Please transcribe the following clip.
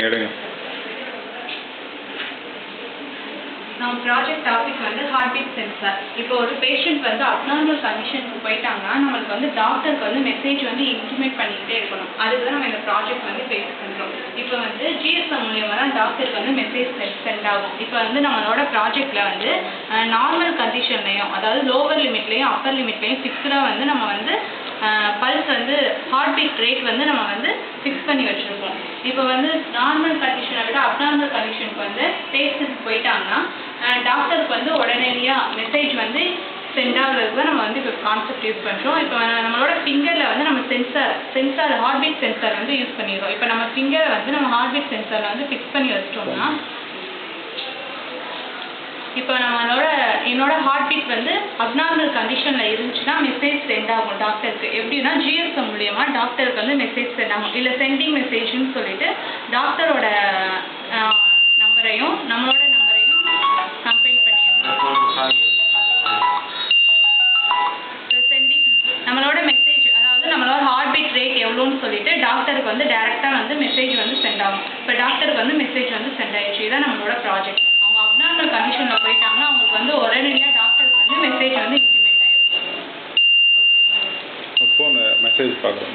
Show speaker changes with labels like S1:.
S1: எடுங்க.
S2: நம்ம project topic வந்து ஹார்ட் பீட் சென்சார். இப்போ ஒரு பேஷண்ட் வந்து அப்நார்மல் கண்டிஷனுக்கு போயிட்டாங்கன்னா நம்மளுக்கு வந்து டாக்டருக்கு வந்து மெசேஜ் வந்து இன்டிமேட் பண்ணிக்கிட்டே இருக்கணும். அதுக்கு தான் நம்ம இந்த ப்ராஜெக்ட் வந்து பேஸ் பண்ணுறோம். இப்போ வந்து ஜிஎஸ்எம் மூலியமாக தான் டாக்டருக்கு வந்து மெசேஜ் சென்ட் ஆகும். இப்போ வந்து நம்மளோட ப்ராஜெக்டில் வந்து நார்மல் கண்டிஷன்லையும் அதாவது லோவர் லிமிட்லையும் அப்பர் லிமிட்லையும் ஃபிக்ஸ்டாக வந்து நம்ம வந்து பல்ஸ் வந்து ஹார்ட் பீட் ரேட் வந்து நம்ம வந்து ஃபிக்ஸ் பண்ணி வச்சுருக்கோம். இப்போ வந்து நார்மல் கண்டிஷனை விட அப்நார்மல் கண்டிஷனுக்கு வந்து பேஷண்ட் போயிட்டாங்கன்னா டாக்டருக்கு வந்து உடனடியாக மெசேஜ் வந்து சென்ட் ஆகுறதுக்கு தான் நம்ம வந்து இப்போ கான்செப்ட் யூஸ் பண்ணுறோம். இப்போ நம்மளோட ஃபிங்கரில் வந்து நம்ம சென்சார் ஹார்ட் பீட் சென்சார் வந்து யூஸ் பண்ணிடுறோம். இப்போ நம்ம ஃபிங்கரை வந்து நம்ம ஹார்ட் பீட் சென்சாரில் வந்து ஃபிக்ஸ் பண்ணி வச்சிட்டோம்னா இப்போ என்னோட ஹார்ட் பீட் வந்து அப்நார்மல் கண்டிஷனில் இருந்துச்சுன்னா மெசேஜ் சென்ட் ஆகும் டாக்டருக்கு. எப்படின்னா ஜிஎஸ்எம் மூலியமாக டாக்டருக்கு வந்து மெசேஜ் சென்ட் ஆகும். இல்லை சென்டிங் மெசேஜ்னு சொல்லிட்டு டாக்டரோட நம்பரையும் நம்மளோட நம்பரையும் கம்பைன் பண்ணிடணும். நம்மளோட மெசேஜ் அதாவது நம்மளோட ஹார்ட் பீட் ரேட் எவ்வளோன்னு சொல்லிட்டு டாக்டருக்கு வந்து டைரெக்டாக வந்து மெசேஜ் வந்து சென்ட் ஆகும். இப்போ டாக்டருக்கு வந்து மெசேஜ் வந்து சென்ட் ஆயிடுச்சு. இதுதான் நம்மளோட ப்ராஜெக்ட். அவங்க அப்நார்மல் கண்டிஷனில் போயிட்டாங்கன்னா அவங்களுக்கு வந்து உடனடியாக டாக்டருக்கு வந்து மெசேஜ் வந்து இன்டிமேட் ஆகிடும்.
S1: ஃபோன் மெசேஜ் பார்க்குறோம்.